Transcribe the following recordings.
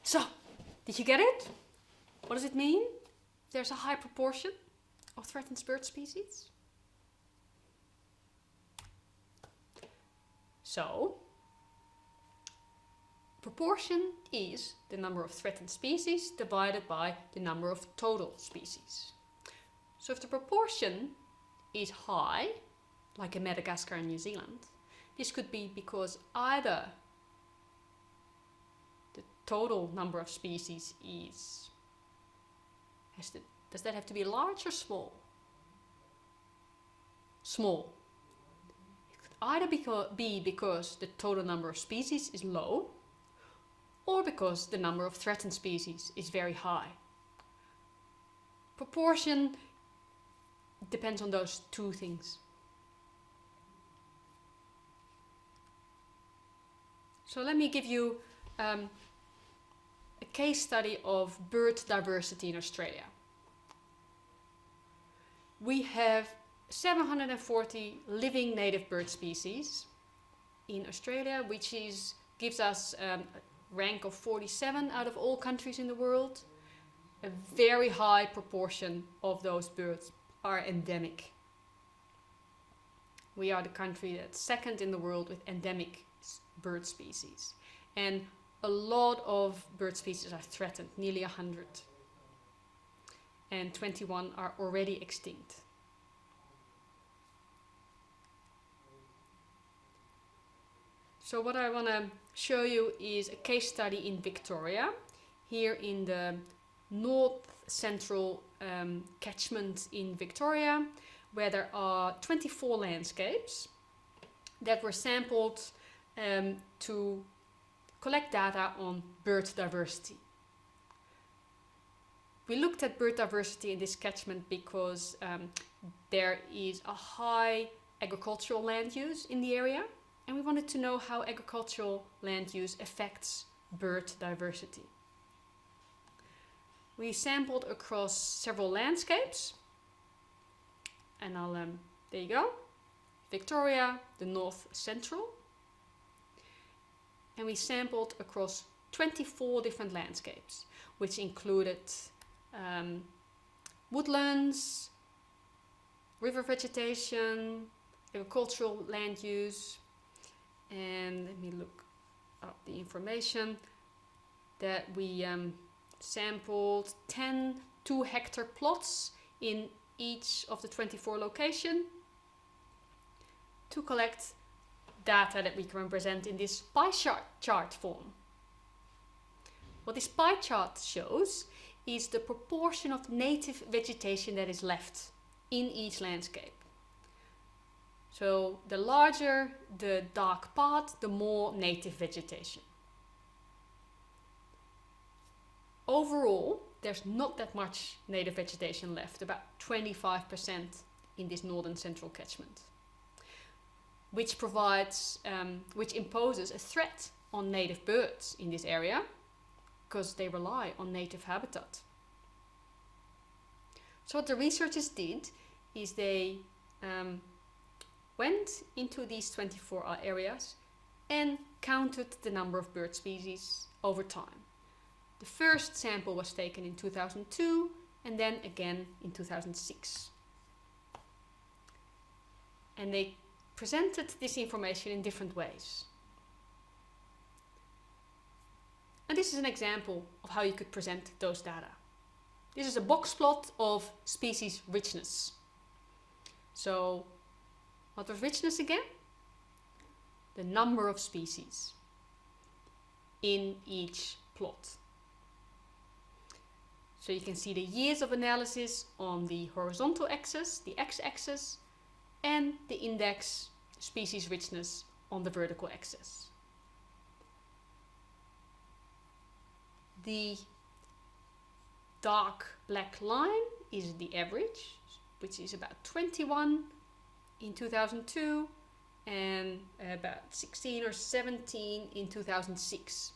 So, did you get it? What does it mean? There's a high proportion of threatened bird species. So, proportion is the number of threatened species divided by the number of total species. So if the proportion is high, like in Madagascar and New Zealand, this could be because either the total number of species is, does that have to be large or small? Small. It could either be because the total number of species is low, or because the number of threatened species is very high. Proportion depends on those two things. So let me give you a case study of bird diversity in Australia. We have 740 living native bird species in Australia, which gives us a rank of 47 out of all countries in the world. A very high proportion of those birds are endemic. We are the country that's second in the world with endemic bird species. And a lot of bird species are threatened, nearly 100. And 21 are already extinct. So what I want to show you is a case study in Victoria, here in the north central catchment in Victoria, where there are 24 landscapes that were sampled to collect data on bird diversity. We looked at bird diversity in this catchment because there is a high agricultural land use in the area, and we wanted to know how agricultural land use affects bird diversity. We sampled across several landscapes, and there you go, Victoria, the north central. And we sampled across 24 different landscapes, which included woodlands, river vegetation, agricultural land use. And let me look up the information that we sampled 10 2-hectare plots in each of the 24 locations to collect data that we can present in this pie chart form. What this pie chart shows is the proportion of native vegetation that is left in each landscape. So the larger the dark part, the more native vegetation. Overall, there's not that much native vegetation left, about 25% in this northern central catchment, which imposes a threat on native birds in this area because they rely on native habitat. So what the researchers did is they went into these 24 areas and counted the number of bird species over time. The first sample was taken in 2002 and then again in 2006. And they presented this information in different ways. And this is an example of how you could present those data. This is a box plot of species richness. So, what was richness again? The number of species in each plot. So you can see the years of analysis on the horizontal axis, the x-axis, and the index species richness on the vertical axis. The dark black line is the average, which is about 21 in 2002 and about 16 or 17 in 2006.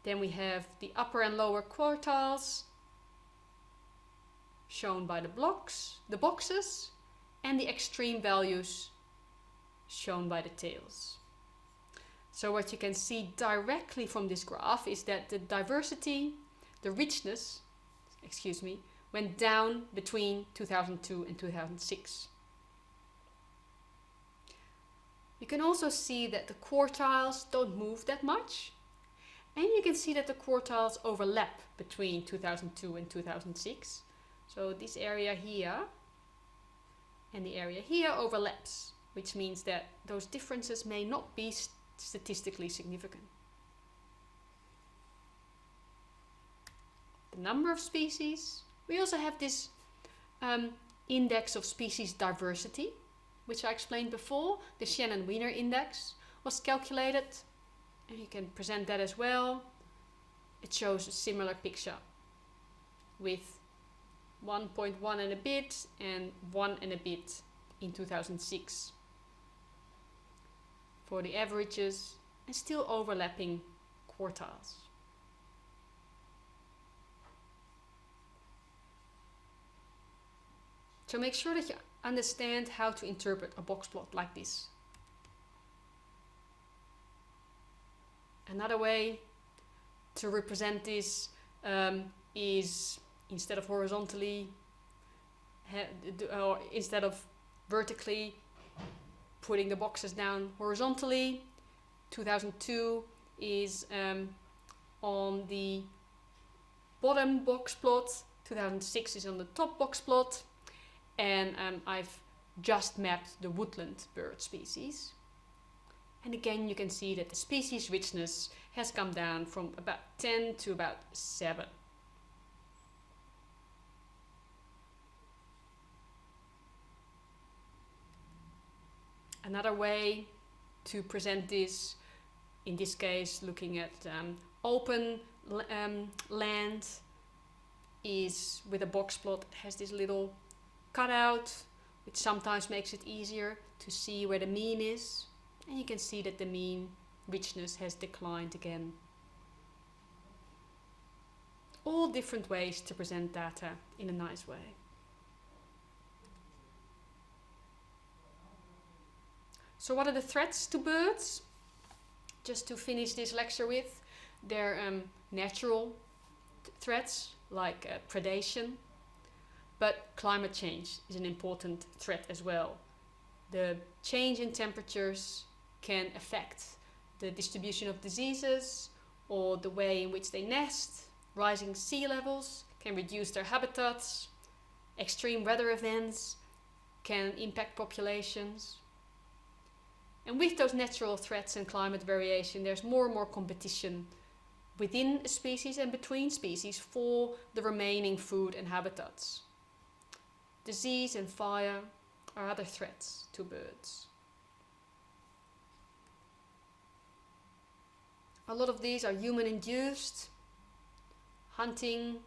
Then we have the upper and lower quartiles shown by the boxes, and the extreme values shown by the tails. So what you can see directly from this graph is that the diversity, the richness, went down between 2002 and 2006. You can also see that the quartiles don't move that much. And you can see that the quartiles overlap between 2002 and 2006. So this area here and the area here overlaps, which means that those differences may not be statistically significant. The number of species. We also have this index of species diversity, which I explained before. The Shannon-Wiener index was calculated, and you can present that as well. It shows a similar picture with 1.1 and a bit and 1 and a bit in 2006 for the averages, and still overlapping quartiles. So make sure that you understand how to interpret a box plot like this. Another way to represent this is instead of horizontally, or instead of vertically, putting the boxes down horizontally. 2002 is on the bottom box plot, 2006 is on the top box plot, and I've just mapped the woodland bird species. And again, you can see that the species richness has come down from about 10 to about 7. Another way to present this, in this case looking at open land, is with a box plot that has this little cutout, which sometimes makes it easier to see where the mean is. And you can see that the mean richness has declined again. All different ways to present data in a nice way. So what are the threats to birds? Just to finish this lecture with, they're natural threats like predation, but climate change is an important threat as well. The change in temperatures can affect the distribution of diseases or the way in which they nest. Rising sea levels can reduce their habitats. Extreme weather events can impact populations. And with those natural threats and climate variation, there's more and more competition within a species and between species for the remaining food and habitats. Disease and fire are other threats to birds. A lot of these are human-induced, hunting,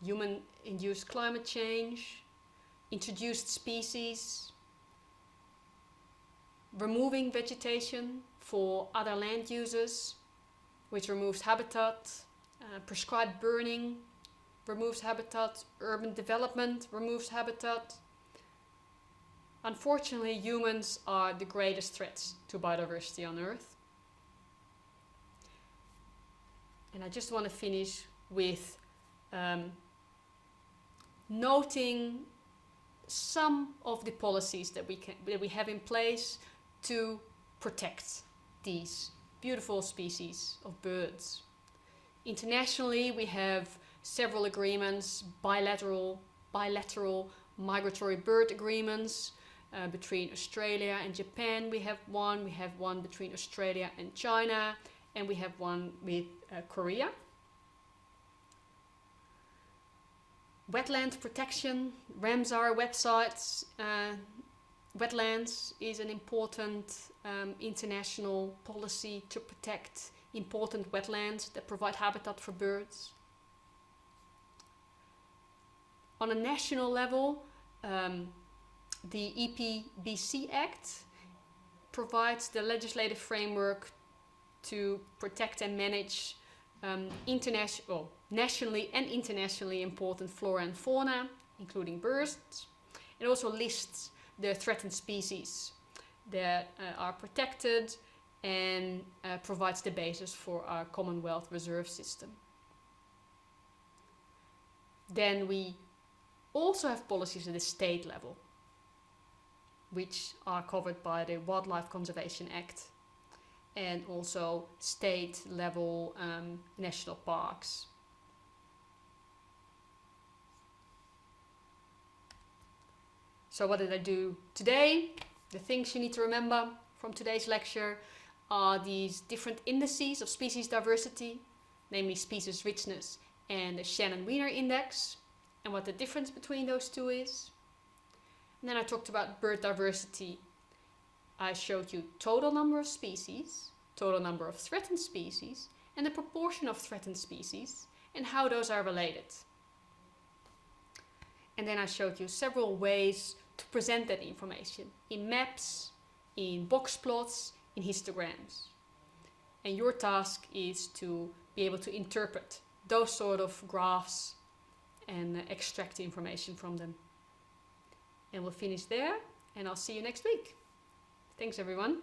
human-induced climate change, introduced species, removing vegetation for other land uses, which removes habitat, prescribed burning removes habitat, urban development removes habitat. Unfortunately, humans are the greatest threats to biodiversity on Earth. And I just want to finish with noting some of the policies that we have in place to protect these beautiful species of birds. Internationally, we have several agreements, bilateral migratory bird agreements between Australia and Japan. We have one between Australia and China, and we have one with Korea. Wetland protection, Ramsar websites, wetlands is an important international policy to protect important wetlands that provide habitat for birds. On a national level, the EPBC Act provides the legislative framework to protect and manage nationally and internationally important flora and fauna, including birds. It also lists the threatened species that are protected and provides the basis for our Commonwealth reserve system. Then we also have policies at the state level, which are covered by the Wildlife Conservation Act, and also state level national parks. So what did I do today? The things you need to remember from today's lecture are these different indices of species diversity, namely species richness and the Shannon-Wiener index, and what the difference between those two is. And then I talked about bird diversity. I showed you total number of species, total number of threatened species, and the proportion of threatened species, and how those are related. And then I showed you several ways to present that information in maps, in box plots, in histograms. And your task is to be able to interpret those sort of graphs and extract the information from them. And we'll finish there, and I'll see you next week. Thanks, everyone.